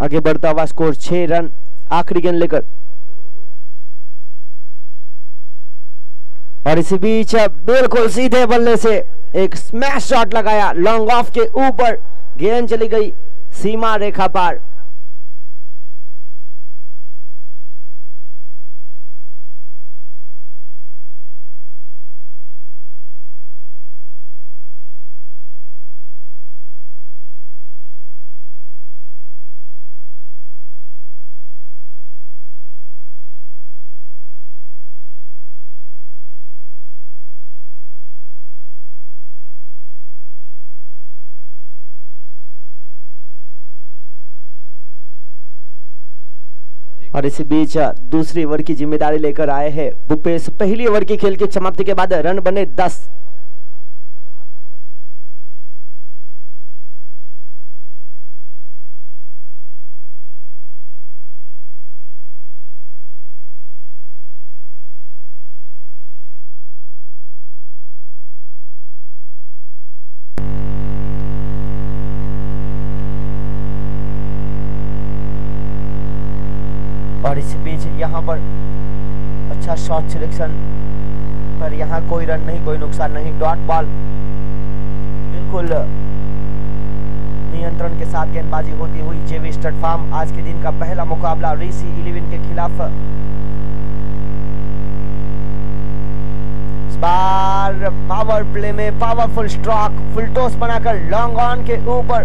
आगे बढ़ता हुआ स्कोर 6 रन आखिरी गेंद लेकर। और इसी बीच बिल्कुल सीधे बल्ले से एक स्मैश शॉट लगाया, लॉन्ग ऑफ के ऊपर गेंद चली गई सीमा रेखा पार। और इसी बीच दूसरी ओवर की जिम्मेदारी लेकर आए हैं भूपेश। पहली ओवर की खेल की समाप्ति के बाद रन बने 10। और इस बीच यहाँ पर अच्छा शॉट सिलेक्शन, पर यहाँ कोई रन नहीं, कोई नुकसान नहीं, डॉट बॉल। बिल्कुल नियंत्रण के साथ गेंदबाजी होती हुई जेवी स्टड फार्म आज के दिन का पहला मुकाबला रीसी 11 के खिलाफ। इस बार पावर प्ले में पावरफुल स्ट्रोक, फुल टॉस बनाकर लॉन्ग ऑन के ऊपर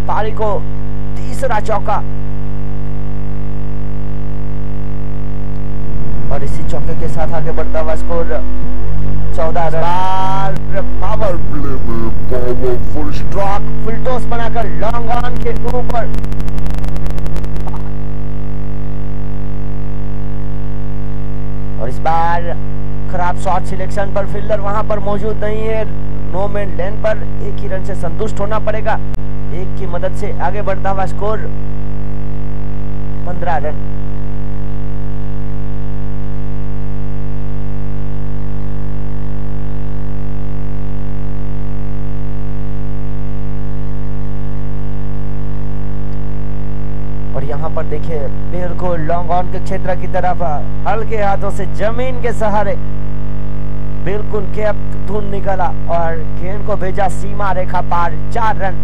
पारी को तीसरा चौका। और इसी चौके के साथ आगे बढ़ता हुआ स्कोर 14 रन। पावर प्ले में पावरफुल स्ट्रोक, फुल टॉस बनाकर लॉन्ग ऑन के ऊपर। और इस बार खराब शॉट सिलेक्शन पर फील्डर वहां पर मौजूद नहीं है। नो मैन लैंड पर एक ही रन से संतुष्ट होना पड़ेगा। एक की मदद से आगे बढ़ता हुआ स्कोर 15 रन। यहाँ पर देखिए बिल्कुल लॉन्ग ऑन के क्षेत्र की तरफ हल्के हाथों से जमीन के सहारे बिल्कुल कैप धुन निकला और गेंद को भेजा सीमा रेखा पार। 4 रन,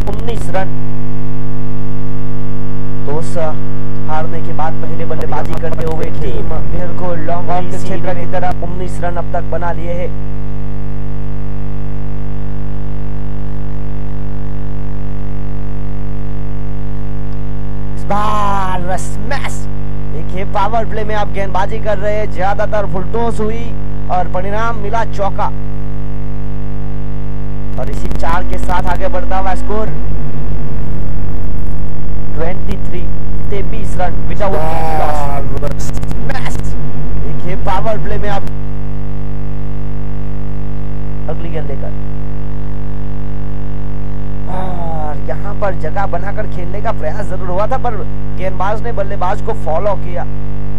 19 रन। टॉस हारने के बाद पहले बल्लेबाजी करते हुए टीम बिल्कुल लॉन्ग ऑन के क्षेत्र की तरफ 19 रन अब तक बना लिए है। स्मैश। देखिए पावर प्ले में आप गेंदबाजी कर रहे हैं, ज्यादातर फुल टॉस हुई और परिणाम मिला चौका। और इसी 4 के साथ आगे बढ़ता हुआ स्कोर 23 रन विदाउट स्मैश। देखिए पावर प्ले में आप अगली गेंद लेकर और यहाँ पर जगह बनाकर खेलने का प्रयास जरूर हुआ था, पर गेंदबाज ने बल्लेबाज को फॉलो किया।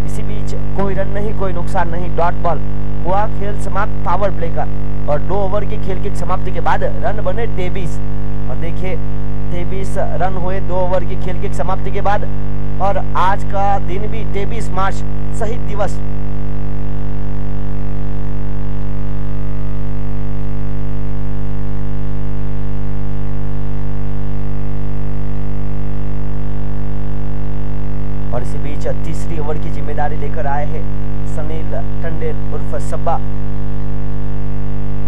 इसी बीच कोई रन नहीं, कोई नुकसान नहीं, डॉट बॉल हुआ। खेल समाप्त पावर प्ले का। और 2 ओवर की खेल की समाप्ति के बाद रन बने 23। और देखिए 23 रन हुए 2 ओवर की खेल की समाप्ति के बाद। और आज का दिन भी 23 मार्च शहीद दिवस। और इसी बीच तीसरी ओवर की जिम्मेदारी लेकर आए हैं सनील टंडेल उर्फ सब्बा,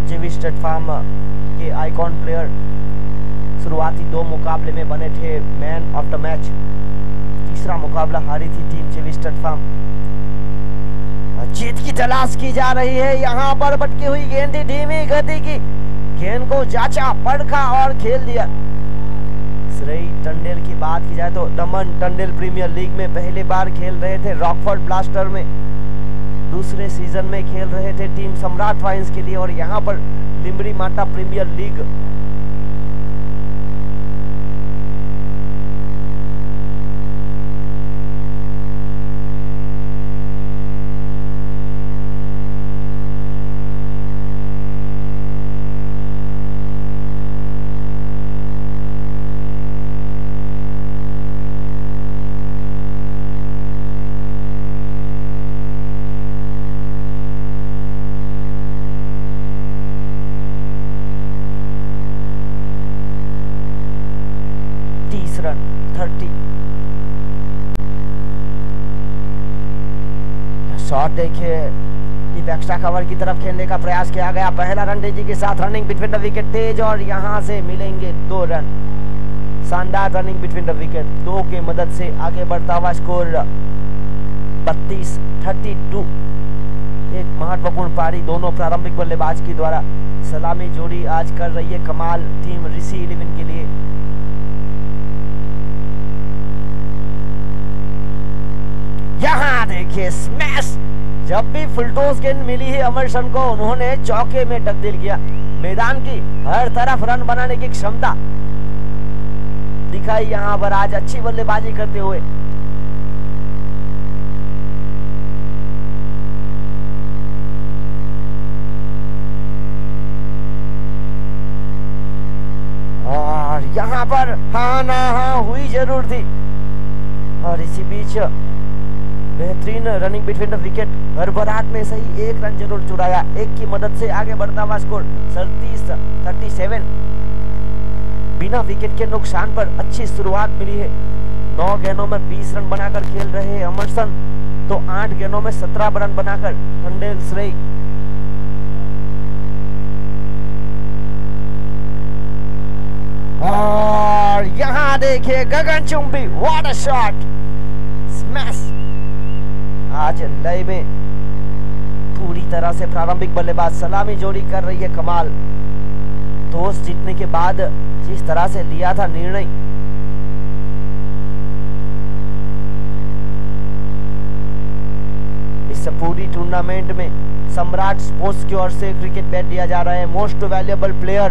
जेवी स्टड फार्म के आइकॉन प्लेयर। शुरुआती 2 मुकाबले में बने थे मैन ऑफ द मैच। तीसरा मुकाबला हारी थी टीम जेवी स्टड फार्म। जीत की तलाश की जा रही है। यहाँ पर भटकी हुई गेंद, धीमी गति की गेंद को जांचा, परखा और खेल दिया। श्रेय टंडेल की बात की जाए तो दमन टंडेल प्रीमियर लीग में पहली बार खेल रहे थे रॉकफोर्ड ब्लास्टर में। दूसरे सीजन में खेल रहे थे टीम सम्राट वाइन्स के लिए। और यहाँ पर लिम्बरी माटा प्रीमियर लीग। 30। शॉट देखिए, एक्स्ट्रा कवर की तरफ खेलने का प्रयास किया गया। पहला रन तेजी के साथ, रनिंग बिटवीन द विकेट तेज, और यहां से मिलेंगे 2 रन। शानदार रनिंग बिटवीन द विकेट, 2 के मदद से आगे बढ़ता हुआ स्कोर 32-32। एक महत्वपूर्ण पारी दोनों प्रारंभिक बल्लेबाज की द्वारा। सलामी जोड़ी आज कर रही है कमाल टीम ऋषि 11 के लिए। यहां देखिए स्मैश, जब भी फुलटॉस गेंद मिली है अमरसन को, उन्होंने चौके में तब्दील किया। मैदान की हर तरफ रन बनाने की क्षमता दिखाई यहां पर आज अच्छी बल्लेबाजी करते हुए। और यहां पर हाँ ना हाँ हुई जरूर थी, और इसी बीच बेहतरीन रनिंग बिटवीन द विकेट, भरभराट में सही 1 रन जरूर चुराया। 1 की मदद से आगे बढ़ता हुआ स्कोर 37-37। बिना विकेट के नुकसान पर अच्छी शुरुआत मिली है। 9 गेंदों में 20 रन बनाकर खेल रहे हैं अमरसन, तो 8 गेंदों में 17 रन बनाकर टंडेल श्रेय। और यहां देखिए गगनचुंबी, व्हाट अ शॉट, स्मैश। आज लय में पूरी तरह से प्रारंभिक बल्लेबाज सलामी जोड़ी कर रही है कमाल। टॉस जीतने के बाद जिस तरह से लिया था निर्णय, इस पूरी टूर्नामेंट में सम्राट स्पोर्ट्स की ओर से क्रिकेट बैट दिया जा रहा है। Most valuable player,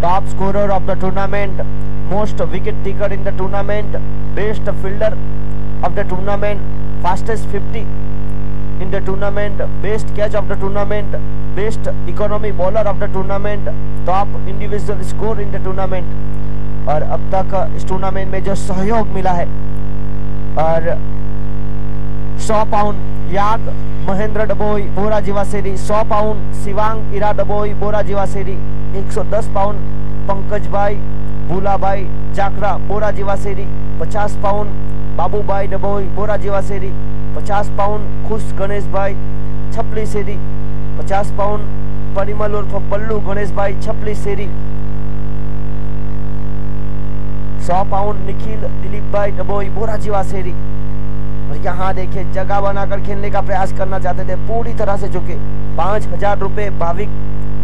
top scorer of the tournament, most wicket taker in the tournament, best fielder of the tournament, fastest 50 in the tournament, best catch of the tournament, best economy bowler of the tournament, top individual score in the tournament। और अब तक इस tournament में जो सहयोग मिला है, और 100 पाउंड याग महेंद्र डबोई बोरा जीवासेरी, 100 पाउंड शिवांग इरा डबोई बोरा जीवासेरी, 110 पाउंड पंकज भाई भूलाभाई जाकरा बोरा जीवासेरी, 50 पाउंड बाबूभाई डबोई बोरा जीवासेरी, 50 पाउंड खुश गणेश भाई छपली सेरी, 50 पाउंड परिमल उर्फ पल्लू गणेश भाई छपली सेरी, 100 पाउंड निखिल दिलीप भाई डबोई बोरा जीवासेरी। और यहाँ देखिए जगह बनाकर खेलने का प्रयास करना चाहते थे, पूरी तरह से झुके। 5000 रुपए भाविक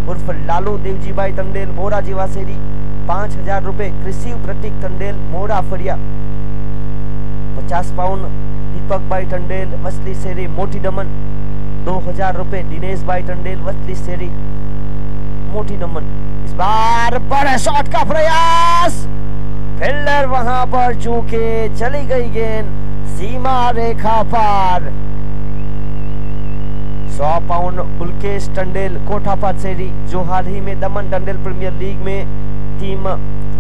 उर्फ लालू देवजी भाई तंडेल बोरा जीवासेरी, 5000 रुपए कृषि प्रतीक तंडेल मोड़ा फरिया, 50 पाउंड दीपक भाई टंडेल वसली सेरी मोटी दमन, 2000 रुपए दिनेश भाई टंडेल वसली सेरी मोटी दमन। इस बार बड़े शॉट का प्रयास, फील्डर वहां पर चूके, चली गई गेंद सीमा रेखा पार। 100 पाउंड उल्केश टंडेल कोठा पाचेरी, जो हाल ही में दमन टंडेल प्रीमियर लीग में टीम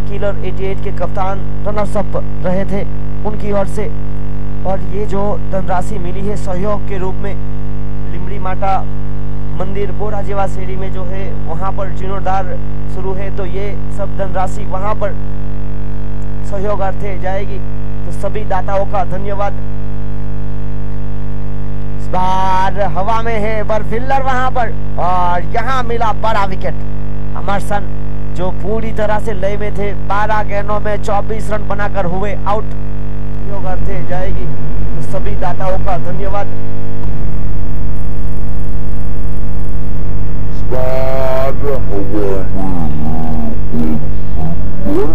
किलर 88 के कप्तान रनर्स अप रहे थे, उनकी ओर से। और ये जो धनराशि मिली है सहयोग के रूप में, लिमड़ी माता मंदिर बोरा जीवासेरी में जो है वहां पर जीर्णोद्धार शुरू है, तो ये सब धनराशि वहां पर सहयोगार्थे जाएगी। तो सभी दाताओं का धन्यवाद। इस बार हवा में है पर फील्डर वहां पर, और यहाँ मिला बड़ा विकेट। अमरसन जो पूरी तरह से लय में थे, 12 गेंदों में 24 रन बनाकर हुए आउट। सहयोगार्थे जाएगी, तो सभी दाताओं का धन्यवाद।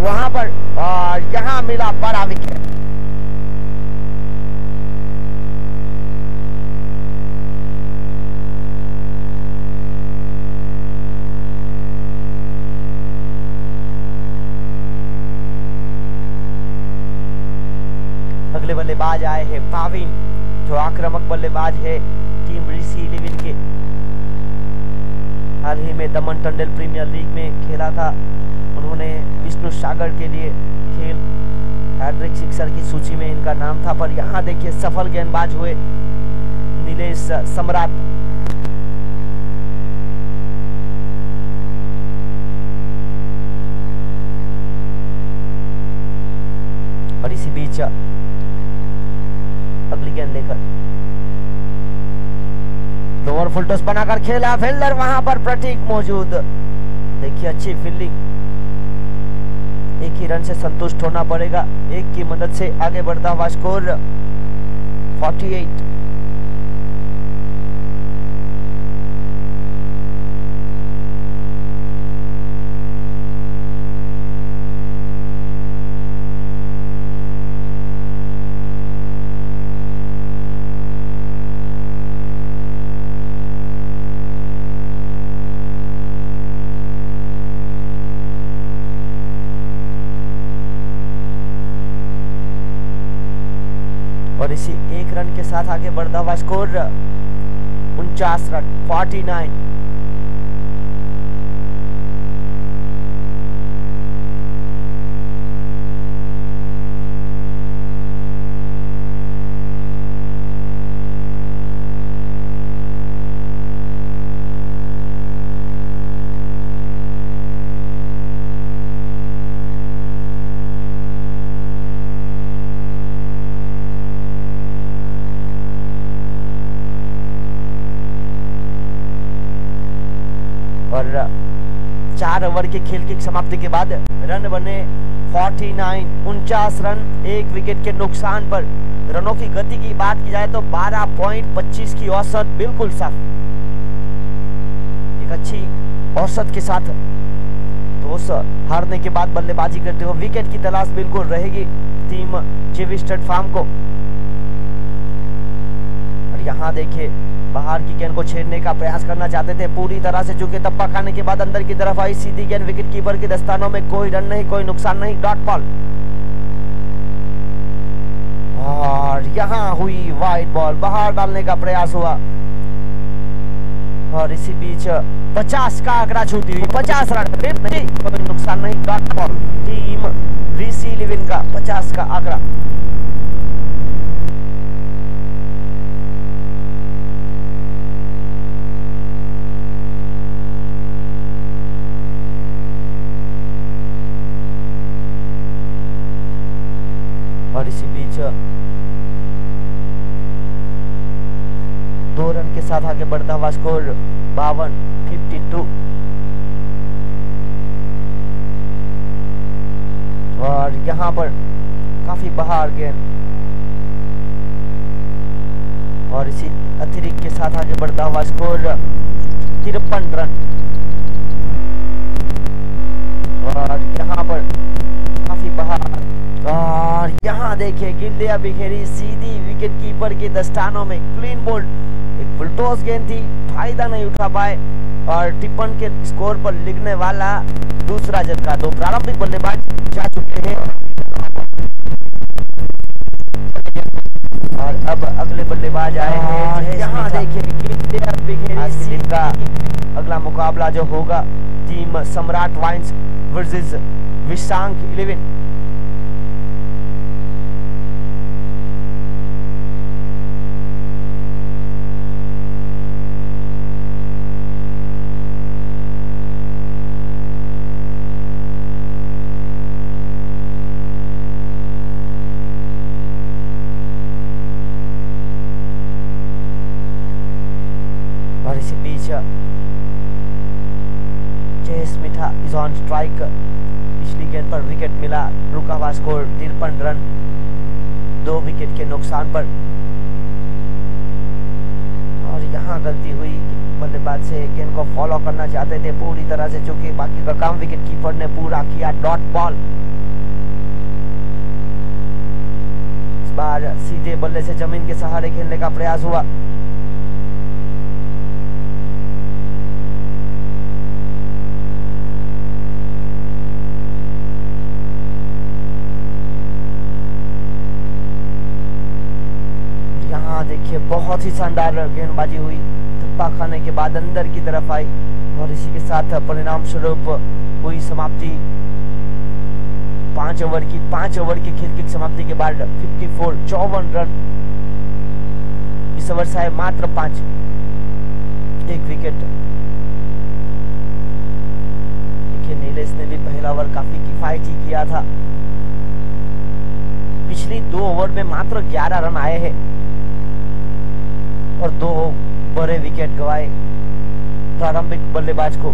वहां पर और यहां मिला बड़ा विकेट। अगले बल्लेबाज आए हैं पाविन, जो आक्रामक बल्लेबाज है टीम ऋषि 11 के। हाल ही में दमन टंडेल प्रीमियर लीग में खेला था। उन्होंने विष्णु सागर के लिए खेल, हैट्रिक सिक्सर की सूची में इनका नाम था। पर यहाँ देखिए सफल गेंदबाज हुए नीलेश सम्राट। और इसी बीच बीच अगली गेंद लेकर लोअर फुल टॉस बनाकर खेला, फील्डर वहां पर प्रतीक मौजूद। देखिए अच्छी फील्डिंग, एक ही रन से संतुष्ट होना पड़ेगा, एक की मदद से आगे बढ़ता हुआ स्कोर 48। और इसी एक रन के साथ आगे बढ़ता हुआ स्कोर 49 रन 49। और 4 ओवर के खेल की समाप्ति के बाद रन बने 49, 49 रन, 1 विकेट के नुकसान पर। रनों की गति की बात की जाए तो 12.25 की औसत, बिल्कुल साफ, एक अच्छी औसत के साथ टॉस हारने के बाद बल्लेबाजी करते हुए विकेट की तलाश बिल्कुल रहेगी टीम जेवी स्टड फार्म को। और यहाँ देखिए बाहर की गेंद को छेड़ने का प्रयास करना चाहते थे, पूरी तरह से चूके तप्पा खाने के बाद अंदर की तरफ आई सीधी गेंद, विकेट कीपर के दस्तानों में, कोई रन नहीं, कोई नुकसान नहीं, डॉट बॉल। और यहाँ हुई वाइड बॉल, बाहर डालने का प्रयास हुआ और इसी बीच 50 का आंकड़ा छूती हुई, 50 रन, नहीं, कोई नुकसान नहीं, डॉट बॉल। टीम रीसी लिविन का 50 का आंकड़ा। और इसी बीच 2 रन के साथ आगे बढ़ता हुआ स्कोर 52। और यहां पर काफी बाहर गेंद और इसी अतिरिक्त के साथ आगे बढ़ता हुआ स्कोर 53 रन। और यहां पर काफी बाहर, और यहाँ देखिए गिल्लियां बिखेरी सीधी विकेट कीपर के दस्तानों में, क्लीन बोल्ड। एक फुल टॉस गेंद थी, फायदा नहीं उठा पाए और टिप्पण के स्कोर पर लिखने वाला दूसरा झटका। 2 प्रारंभिक बल्लेबाज जा चुके हैं और अब अगले बल्लेबाज आए हैं। यहाँ देखिए गिल्लियां बिखेरी सीधी का अगला मुकाबला जो होगा टीम सम्राट वाइन्स वर्सेस विशांक 11। और इसी बीच चेस मिठा इज ऑन स्ट्राइक, पिछली गेंद पर विकेट मिला, रुका हुआ स्कोर 53 रन, 2 विकेट के नुकसान पर। और यहाँ गलती हुई बल्लेबाज से, गेंद को फॉलो करना चाहते थे पूरी तरह से, चूंकि बाकी का काम विकेट कीपर ने पूरा किया, डॉट बॉल। इस बार सीधे बल्ले से जमीन के सहारे खेलने का प्रयास हुआ। देखिए बहुत ही शानदार गेंदबाजी हुई, धप्पा खाने के बाद अंदर की तरफ आई और इसी के साथ परिणाम स्वरूप हुई समाप्ति 5 ओवर की खेल की समाप्ति के बाद 54 रन। इस ओवर से आए मात्र 5, 1 विकेट। देखिए नीलेश ने भी पहला ओवर काफी किफायती किया था। पिछली पिछली 2 ओवर में मात्र 11 रन आए हैं और 2 बड़े विकेट गंवाए प्रारंभिक बल्लेबाज को।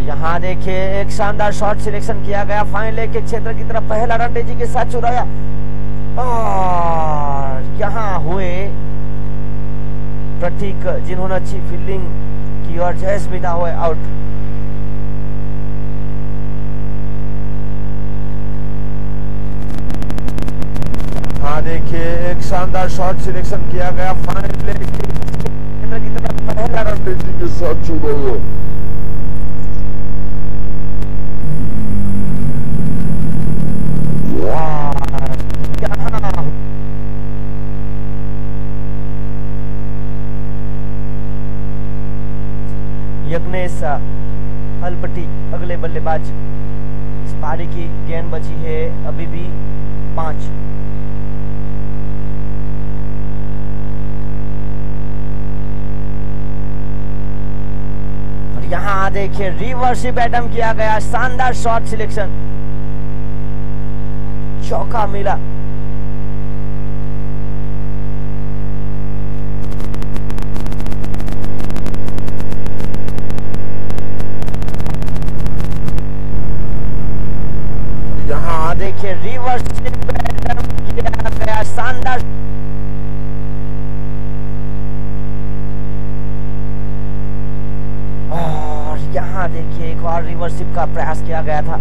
यहाँ देखिए एक शानदार शॉट सिलेक्शन किया गया फाइन लेग के क्षेत्र की तरफ, पहला रन तेजी के साथ चुराया और यहाँ हुए प्रतीक जिन्होंने अच्छी फील्डिंग की और जयस्मिता हुए आउट। हाँ देखिए एक शानदार शॉट सिलेक्शन किया गया फाइन लेग के क्षेत्र की तरफ, पहला रन तेजी के साथ चुराया। यज्ञेश हलपटी अगले बल्लेबाज। इस पारी की गेंद बची है अभी भी 5। और यहाँ देखिए रिवर्सिव अटेम्प्ट किया गया, शानदार शॉट सिलेक्शन, चौका मिला। यहाँ देखिए रिवर्स किया गया, शानदार और यहाँ देखिए एक और रिवर्सिव का प्रयास किया गया था।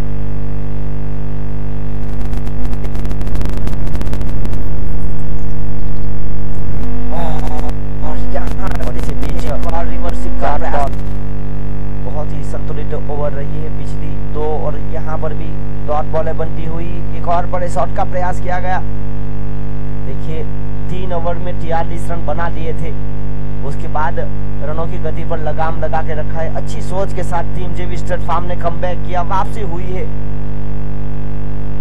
और यहाँ बीच और रिवर्सिव का प्रयास, बहुत ही संतुलित ओवर रही है पिछली 2 और यहाँ पर भी डॉट बॉलें बनती हुई एक और बड़े शॉट का प्रयास किया गया। देखिए 3 ओवर में 43 रन बना लिए थे, उसके बाद रनों की गति पर लगाम लगा के रखा है। अच्छी सोच के साथ टीम जेवी स्टेट फार्म ने कमबैक किया, वापसी हुई है।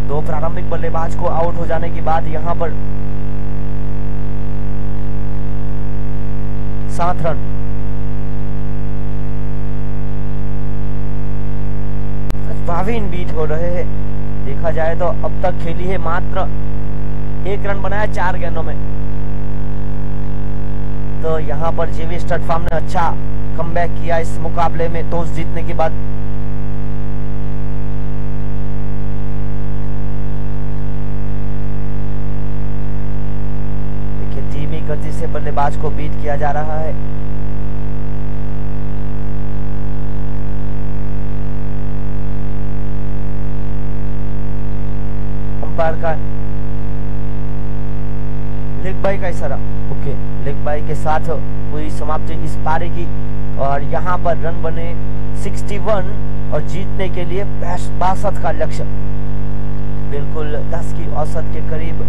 2 प्रारंभिक बल्लेबाज को आउट हो जाने के बाद यहाँ पर 7 रन। भावीन बीट हो रहे हैं। देखा जाए तो अब तक खेली है मात्र 1 रन बनाया 4 गेंदों में। तो यहाँ पर जेवी स्टड फार्म ने अच्छा कमबैक किया इस मुकाबले में टॉस जीतने के बाद। देखिए धीमी गति से बल्लेबाज को बीट किया जा रहा है। का लेग बाई का इशारा, ओके, लेग बाई के साथ हुई समाप्ति इस पारी की। और यहाँ पर रन बने 61 और जीतने के लिए 62 का लक्ष्य, बिल्कुल 10 की औसत के करीब।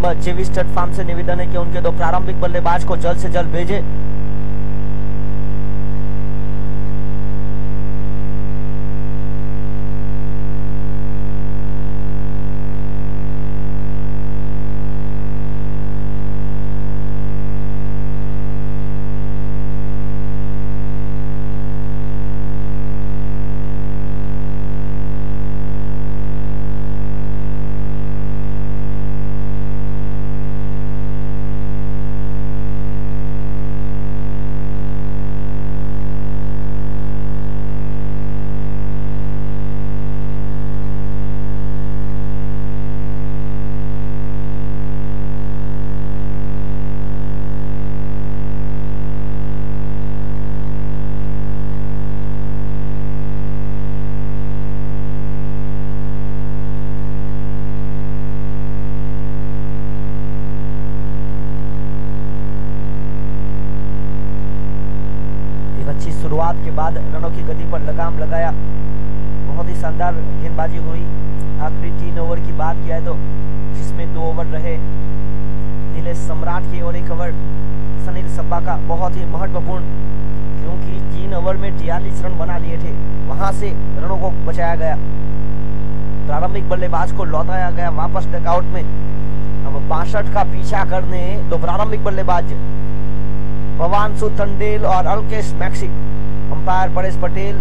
टीम जेवी स्टड फार्म से निवेदन है कि उनके 2 प्रारंभिक बल्लेबाज को जल्द से जल्द भेजे। शुरुआत के बाद रनों की गति पर लगाम लगाया, बहुत ही शानदार गेंदबाजी हुई। आखिरी 3 ओवर की बात किया है तो जिसमें 2 ओवर रहे नीलेश सम्राट के और 1 ओवर सनील सब्बा का, बहुत ही महत्वपूर्ण, क्योंकि 3 ओवर में 43 रन बना लिए थे, वहां से रनों को बचाया गया। प्रारंभिक बल्लेबाज को लौटाया गया वापस डगआउट में। अब 62 का पीछा करने 2 प्रारंभिक बल्लेबाज भवानशु तंडेल और Alkesh maxi. Umpire Paresh Patel,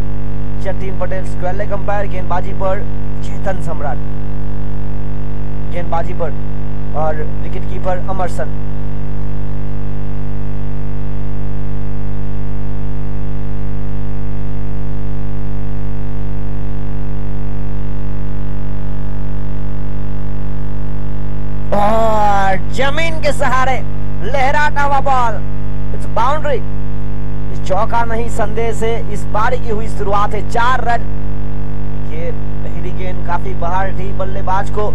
Jatin Patel square leg umpire. गेंदबाजी पर चेतन सम्राट, गेंदबाजी पर और विकेट कीपर अमरसन। और जमीन के सहारे लहराता हुआ बॉल, इट्स बाउंड्री। इस चौका नहीं संदेश है, इस पारी की हुई शुरुआत है। 4 रन। ये पहली गेंद काफी बाहर थी, बल्लेबाज को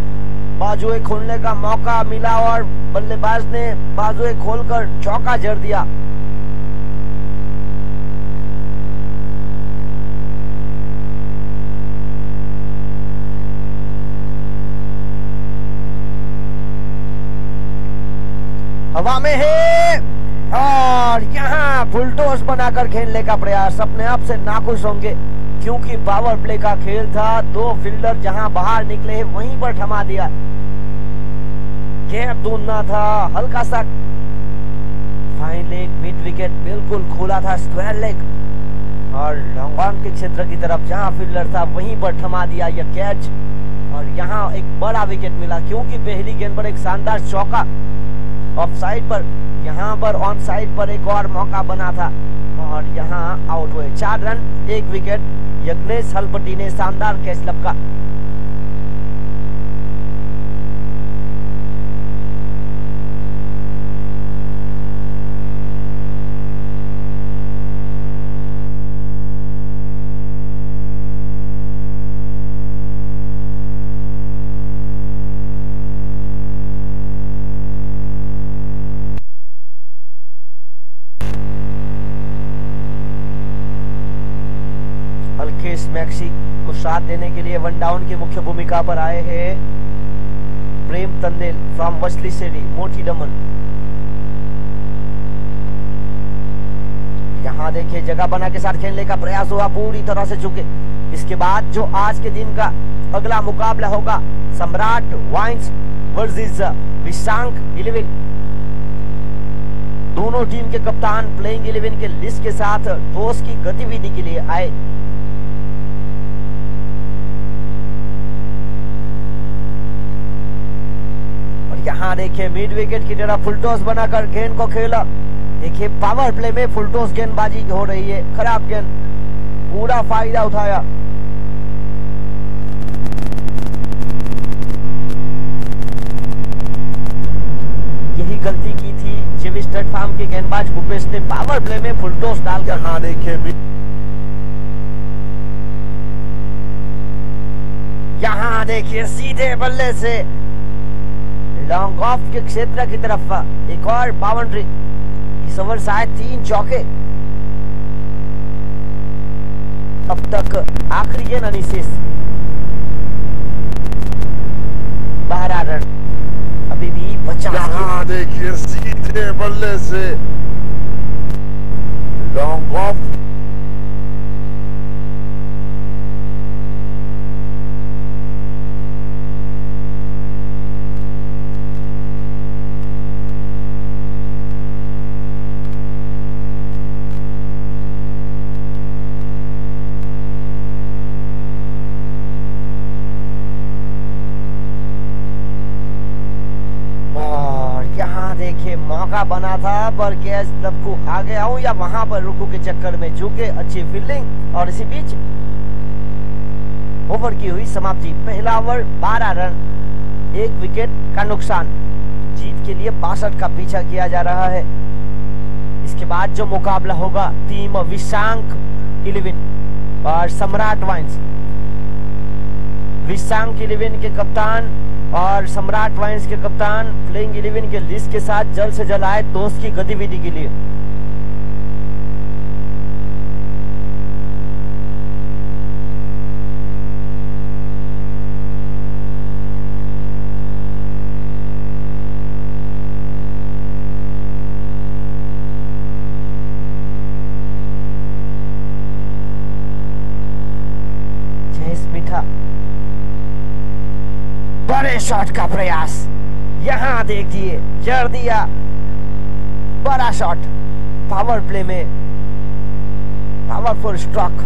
बाजुएं खोलने का मौका मिला और बल्लेबाज ने बाजुएं खोलकर चौका जड़ दिया। हवा में है और यहाँ फुलटॉस बनाकर खेलने का प्रयास। अपने आप से नाखुश होंगे क्योंकि पावर प्ले का खेल था। 2 फील्डर जहां बाहर निकले वहीं पर थमा दिया। गैप ढूंढना था, हल्का सा फाइन लेग, मिड विकेट बिल्कुल खुला था, स्क्वायर लेग और लॉन्ग ऑन के क्षेत्र की तरफ जहां फील्डर था वहीं पर थमा दिया यह कैच। और यहाँ एक बड़ा विकेट मिला क्योंकि पहली गेंद पर एक शानदार चौका ऑफ साइड पर, यहाँ पर ऑन साइड पर एक और मौका बना था और यहाँ आउट हुए। 4 रन 1 विकेट। यज्ञेश हलपति ने शानदार कैच लपका। मैक्सी को साथ देने के लिए 1 डाउन की मुख्य भूमिका पर आए हैं प्रेम तंदेल फ्रॉम वसली सेरी, मोटी दमन। यहाँ देखिए जगह बना के साथ खेलने का प्रयास हुआ, पूरी तरह से चुके। इसके बाद जो आज के दिन का अगला मुकाबला होगा सम्राट वाइन्स वर्सेस विशांक 11। दोनों टीम के कप्तान प्लेइंग 11 के लिस्ट के साथ टॉस की गतिविधि के लिए आए। यहाँ देखिए मिड विकेट की तरह फुलटॉस बनाकर गेंद को खेला। देखिए पावर प्ले में फुलटॉस गेंदबाजी हो रही है, खराब गेंद, पूरा फायदा उठाया। यही गलती की थी जेवी स्टड फार्म के गेंदबाज भूपेश ने, पावर प्ले में फुलटॉस डाल। यहाँ देखिए यहाँ देखिए सीधे बल्ले से लॉन्ग ऑफ के क्षेत्र की तरफ एक और बाउंड्री। इस ओवर शायद 3 चौके। अब तक आखिरी गेंद अनिशेष 12 रन, अभी भी यहाँ देखिए सीधे बल्ले से लॉन्ग ऑफ। मौका बना था पर कैच लपकू आ गया हूं या वहां पर रुकू के चक्कर में झुके। अच्छी फील्डिंग और इसी बीच ओवर की हुई समाप्ति। पहला ओवर 12 रन, 1 विकेट का नुकसान। जीत के लिए 62 का पीछा किया जा रहा है। इसके बाद जो मुकाबला होगा टीम विशांक 11 और सम्राट वाइन्स। विशांक 11 के कप्तान और सम्राट वाइन्स के कप्तान प्लेइंग 11 के लिस्ट के साथ जल्द से जल्द आए दोस्त की गतिविधि के लिए। जयेश मिठा बड़े शॉट का प्रयास, यहां देखिए जड़ दिया बड़ा शॉट। पावर प्ले में पावरफुल स्ट्रोक।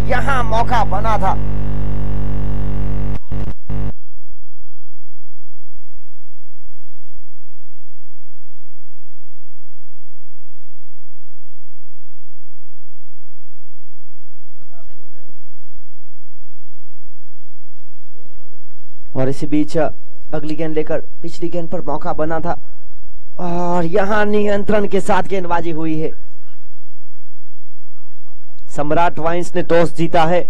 यहां मौका बना था। और इसी बीच अगली गेंद लेकर पिछली गेंद पर मौका बना था और यहां नियंत्रण के साथ गेंदबाजी हुई है। सम्राट वाइन्स ने टॉस जीता है।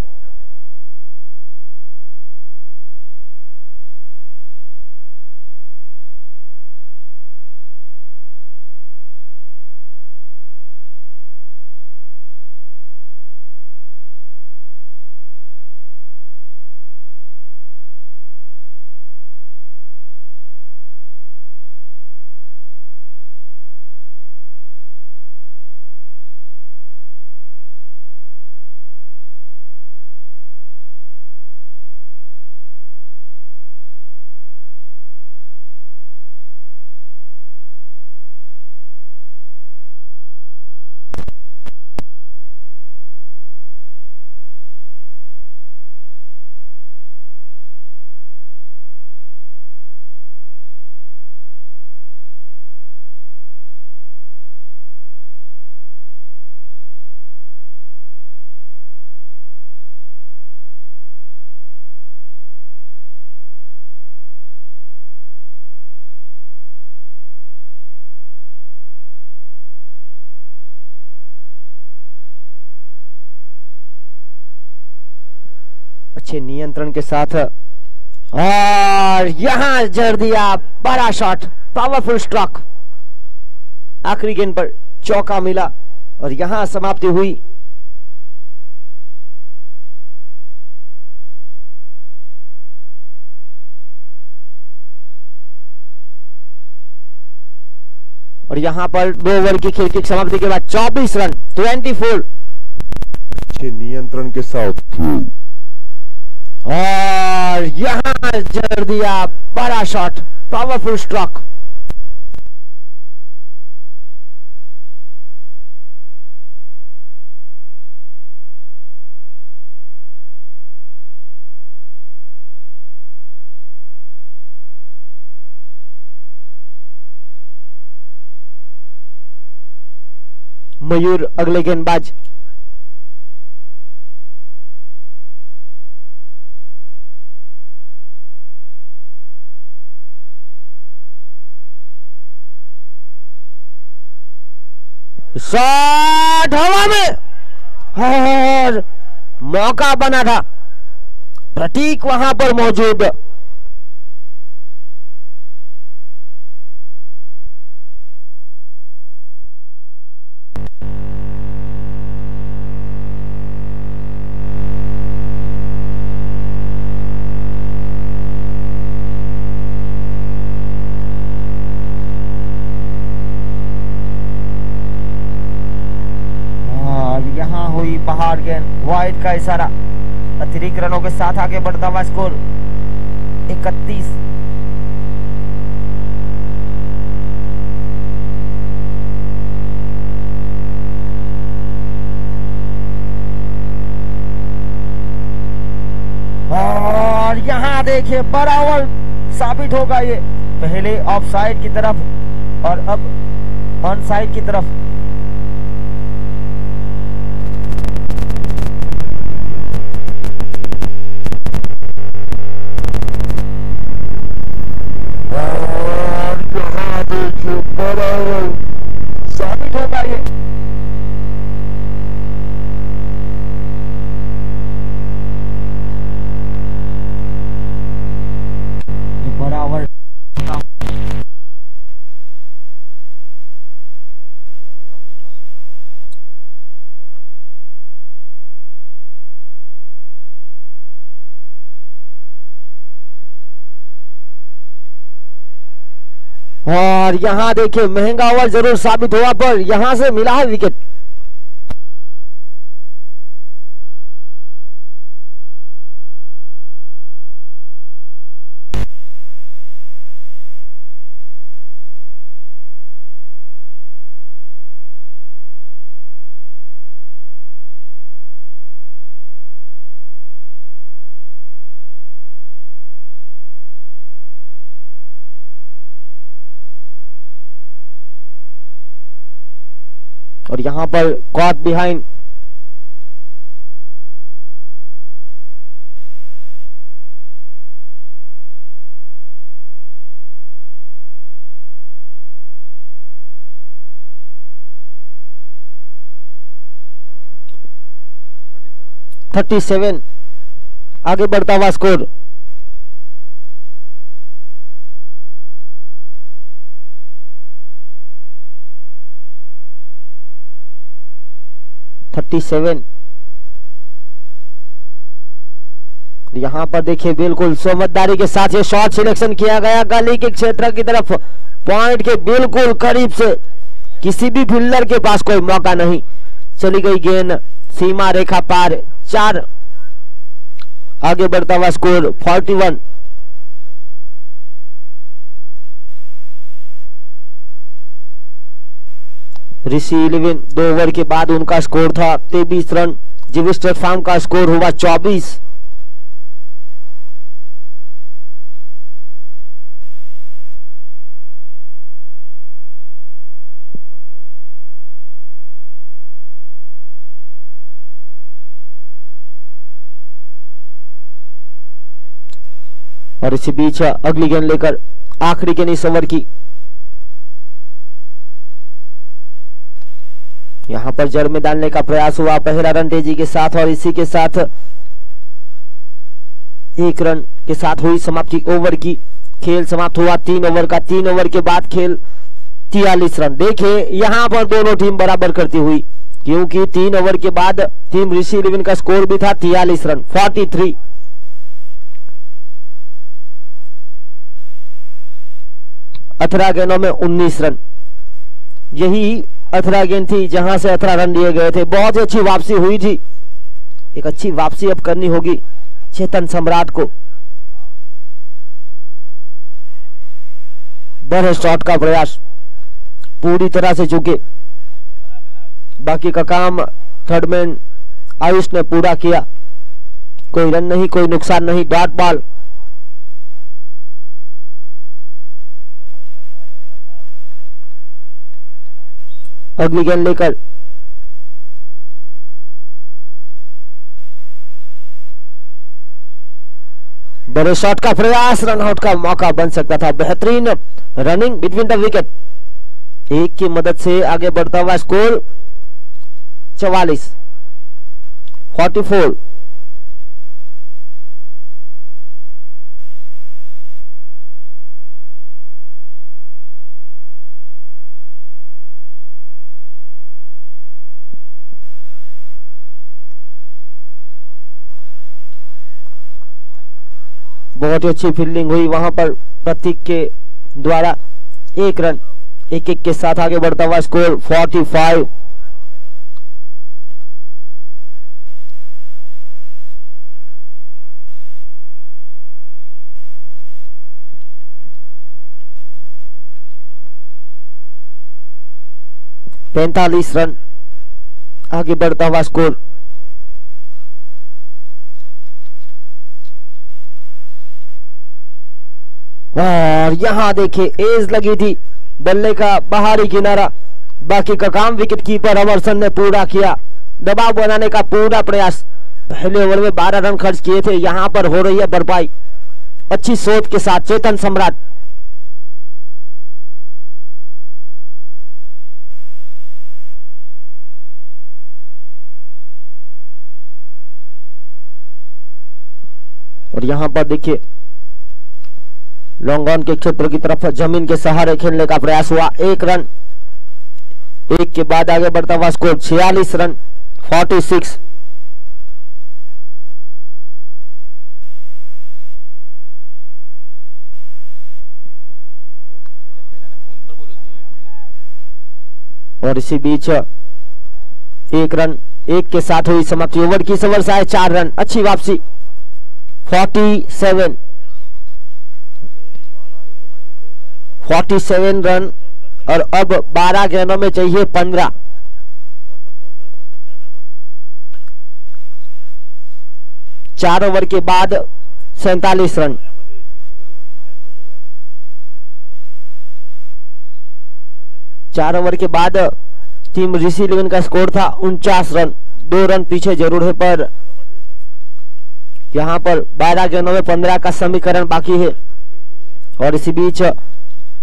अच्छे नियंत्रण के साथ और यहां जड़ दिया बड़ा शॉट, पावरफुल स्ट्रोक। आखिरी गेंद पर चौका मिला और यहां समाप्ति हुई। और यहां पर 2 ओवर की खेल की समाप्ति के बाद 24 रन 24। अच्छे नियंत्रण के साथ और यहां जड़ दिया बड़ा शॉट, पावरफुल स्ट्रोक। मयूर अगले गेंदबाज। शॉट हवा में और मौका बना था, प्रतीक वहां पर मौजूद। यहाँ हुई बाहर गेंद, वाइड का इशारा। अतिरिक्त रनों के साथ आगे बढ़ता हुआ स्कोर 31। और यहाँ देखिए बराबर साबित होगा ये, पहले ऑफ साइड की तरफ और अब ऑन साइड की तरफ। बराबर साबित होगा ये। बराबर और यहां देखिए महंगा ओवर जरूर साबित हुआ, पर यहां से मिला है विकेट। और यहां पर कॉट बिहाइंड, (37) आगे बढ़ता हुआ स्कोर। यहां पर देखिए बिल्कुल समझदारी के साथ ये शॉट सिलेक्शन किया गया, गली के क्षेत्र की तरफ, पॉइंट के बिल्कुल करीब से, किसी भी फील्डर के पास कोई मौका नहीं। चली गई गेंद सीमा रेखा पार, 4। आगे बढ़ता हुआ स्कोर 41। ऋषि 11 2 ओवर के बाद उनका स्कोर था 23 रन। जीवी स्टेट फार्म का स्कोर हुआ 24। और इसी बीच अगली गेंद लेकर आखिरी गेंद इस ओवर की, यहां पर जड़ में डालने का प्रयास हुआ, पहला रन तेजी के साथ, और इसी के साथ 1 रन के साथ हुई समाप्ति ओवर की। खेल समाप्त हुआ 3 ओवर का। 3 ओवर के बाद खेल 43 रन। देखिए यहां पर दोनों टीम बराबर करती हुई, क्योंकि 3 ओवर के बाद टीम ऋषि 11 का स्कोर भी था 43 रन, 43। 18 गेंदों में 19 रन। यही 18 गेंद थी जहां से 18 रन लिए गए थे। बहुत ही अच्छी वापसी हुई थी। एक अच्छी वापसी अब करनी होगी चेतन सम्राट को। बड़े शॉट का प्रयास पूरी तरह से चूके, बाकी का काम थर्ड मैन आयुष ने पूरा किया। कोई रन नहीं, कोई नुकसान नहीं, डॉट बॉल। अगली गेंद लेकर बड़े शॉट का प्रयास, रन आउट का मौका बन सकता था। बेहतरीन रनिंग बिटवीन द विकेट। एक की मदद से आगे बढ़ता हुआ स्कोर 44। बहुत ही अच्छी फील्डिंग हुई वहां पर प्रतीक के द्वारा। 1 रन, 1-1 के साथ आगे बढ़ता हुआ स्कोर 45। रन, आगे बढ़ता हुआ स्कोर। और यहां देखिए एज लगी थी, बल्ले का बाहरी किनारा। बाकी का काम विकेट कीपर अमरसन ने पूरा किया, दबाव बनाने का पूरा प्रयास। पहले ओवर में 12 रन खर्च किए थे, यहां पर हो रही है भरपाई अच्छी सोच के साथ। चेतन सम्राट और यहां पर देखिए लॉन्ग ऑन के क्षेत्र की तरफ जमीन के सहारे खेलने का प्रयास हुआ। 1 रन, 1 के बाद आगे बढ़ता हुआ स्कोर 46 रन 46। और इसी बीच 1 रन, 1 के साथ हुई समाप्ति। ओवर की ओवर से 4 रन, अच्छी वापसी 47 रन। और अब 12 गेंदों में चाहिए 15। चार ओवर के बाद 47 रन। चार ओवर के बाद टीम ऋषि 11 का स्कोर था 49 रन, 2 रन पीछे जरूर है, पर यहां पर 12 गेंदों में 15 का समीकरण बाकी है। और इसी बीच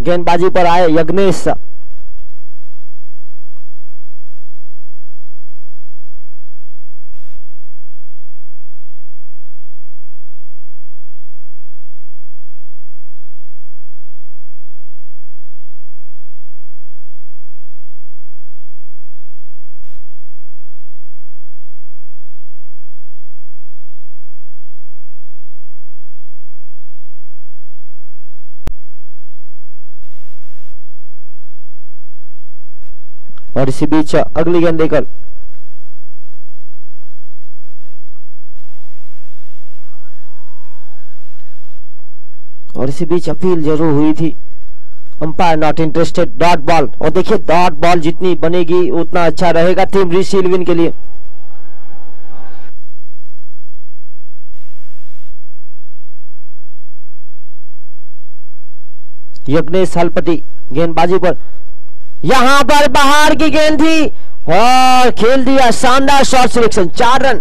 गेंदबाजी पर आए यज्ञेश। और इसी बीच अगली गेंद देकर और इसी बीच अपील जरूर हुई थी, umpire not interested, dot ball. और देखिए डॉट बॉल जितनी बनेगी उतना अच्छा रहेगा टीम ऋषि 11 के लिए। यज्ञेश हलपति गेंदबाजी पर, यहां पर बाहर की गेंद थी और खेल दिया, शानदार shot selection, 4 run.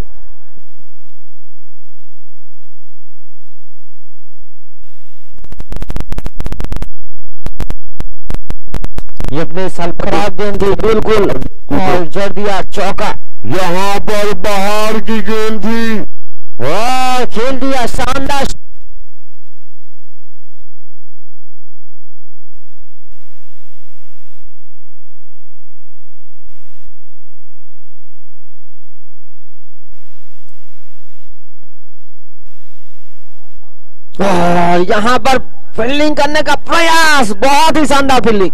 Yagnesh Halpati, खराब गेंद थी बिल्कुल, और जड़ दिया चौका। यहाँ पर बाहर की गेंद थी और खेल दिया शानदार। और यहां पर फील्डिंग करने का प्रयास, बहुत ही शानदार फील्डिंग।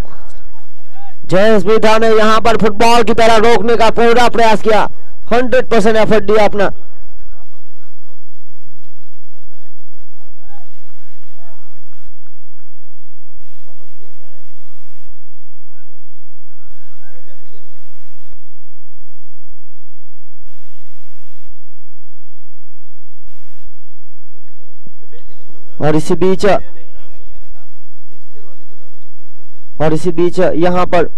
जयस्मिता ने यहां पर फुटबॉल की तरह रोकने का पूरा प्रयास किया, 100% एफर्ट दिया अपना। और इसी बीच यहां पर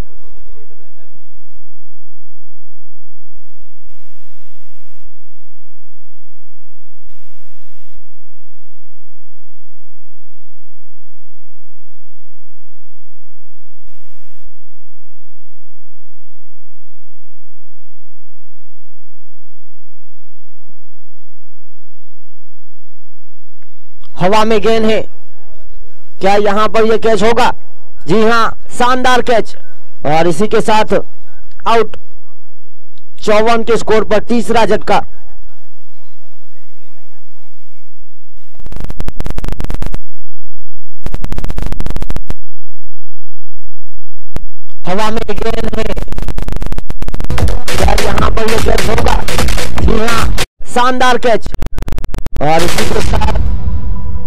हवा में गेंद है, क्या यहां पर यह कैच होगा? जी हां, शानदार कैच, और इसी के साथ आउट। 54 के स्कोर पर तीसरा झटका। हवा में गेंद है, क्या यहां पर यह कैच होगा? जी हां, शानदार कैच, और इसी के साथ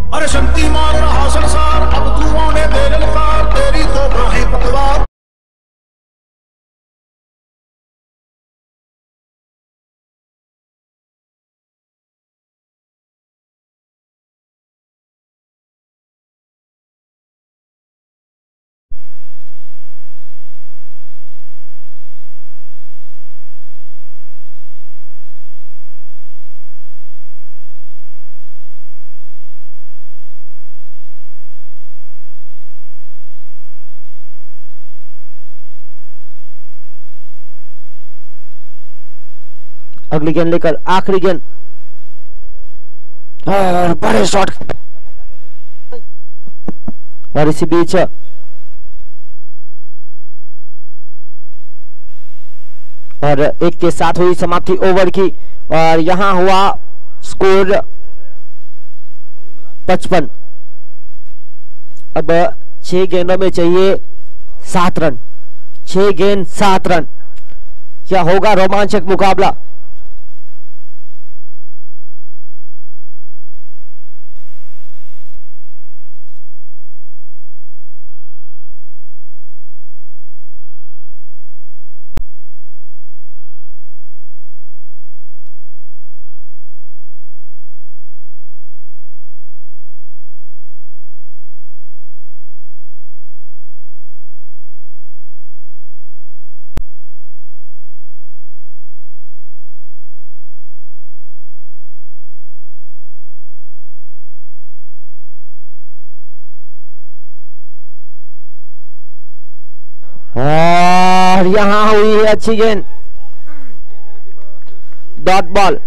अरे शक्ति मार रहा संसार, अब दुआओं ने दे ललकार, तेरी तो बाहें पतवार। अगली गेंद लेकर आखिरी गेंद, बड़े शॉट, और इसी बीच और एक के साथ हुई समाप्ति ओवर की, और यहां हुआ स्कोर 55। अब 6 गेंदों में चाहिए 7 रन, 6 गेंद 7 रन। क्या होगा रोमांचक मुकाबला? और यहां हुई है अच्छी गेंद, डॉट बॉल।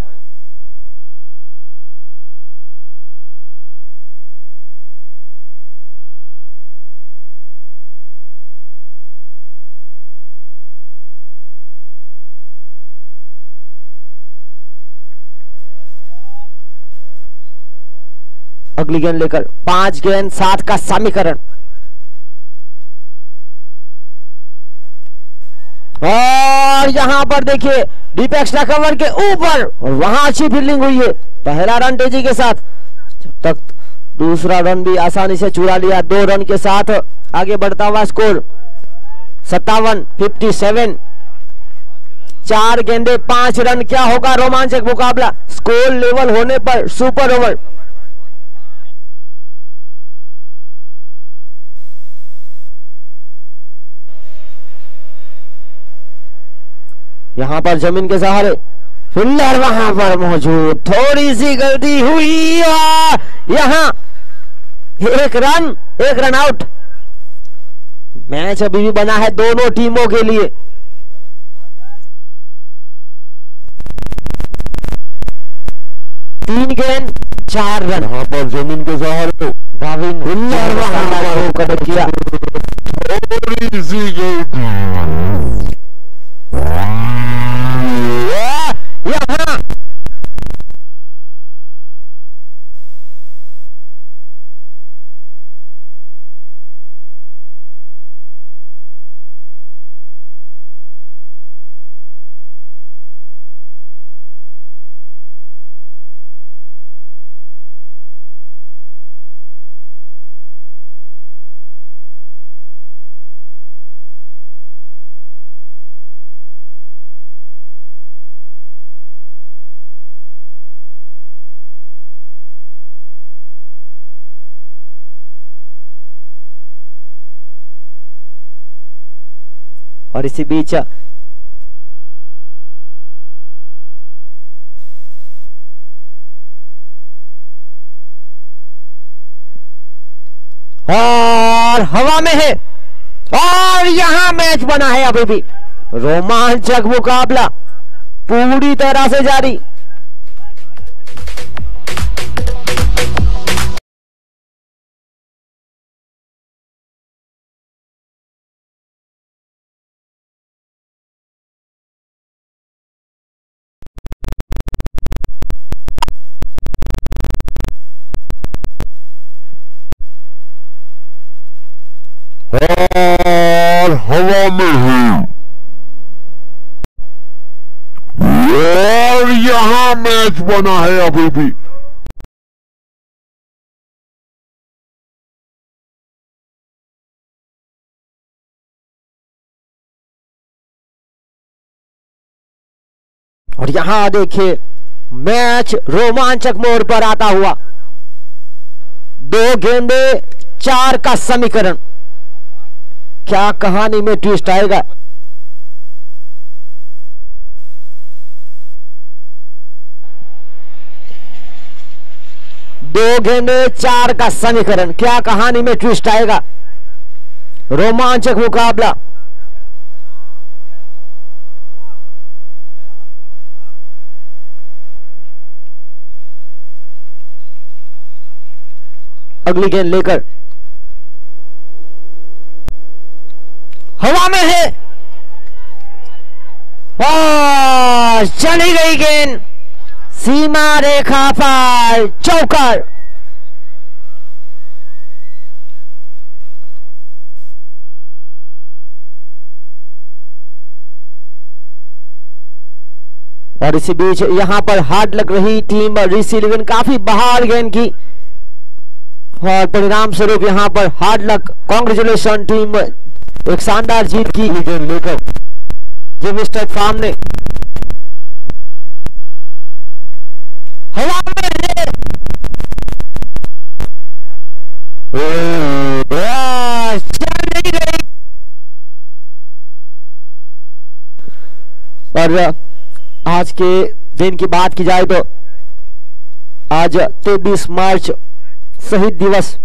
अगली गेंद लेकर 5 गेंद 7 का समीकरण, और यहां पर देखिए डीप एक्स्ट्रा कवर के ऊपर, और वहां अच्छी फील्डिंग हुई है। पहला रन तेजी के साथ, जब तक दूसरा रन भी आसानी से चुरा लिया। 2 रन के साथ आगे बढ़ता हुआ स्कोर 57-57। 4 गेंदे 5 रन। क्या होगा रोमांचक मुकाबला? स्कोर लेवल होने पर सुपर ओवर। यहां पर जमीन के सहारे फील्डर वहां पर मौजूद, थोड़ी सी गलती हुई, और यहां 1 रन 1 रन आउट। मैच अभी भी बना है दोनों टीमों के लिए। तीन गेंद 4 रन। यहाँ पर जमीन के सहारे गाविन फील्डर वहां पर कदम किया, थोड़ी सी गलती। यहां और इसी बीच और हवा में है, और यहां मैच बना है अभी भी। रोमांचक मुकाबला पूरी तरह से जारी। और हवा में है और यहाँ मैच बना है अभी भी। और यहां देखिए मैच रोमांचक मोड़ पर आता हुआ। 2 गेंदे 4 का समीकरण, क्या कहानी में ट्विस्ट आएगा। दो गेंदे 4 का समीकरण, क्या कहानी में ट्विस्ट आएगा। रोमांचक मुकाबला। अगली गेंद लेकर हवा में है और चली गई गेंद सीमा रेखा पर, चौकर। और इसी बीच यहां पर हार्ड लग रही टीम ऋषि 11 काफी बहार गेंद की और परिणाम स्वरूप यहां पर हार्ड लक। कांग्रेचुलेशन टीम, एक शानदार जीत की गेंद लेकर जो मिस्टर फार्म ने हवा में चल नहीं गई। और आज के दिन की बात की जाए तो आज 23 मार्च शहीद दिवस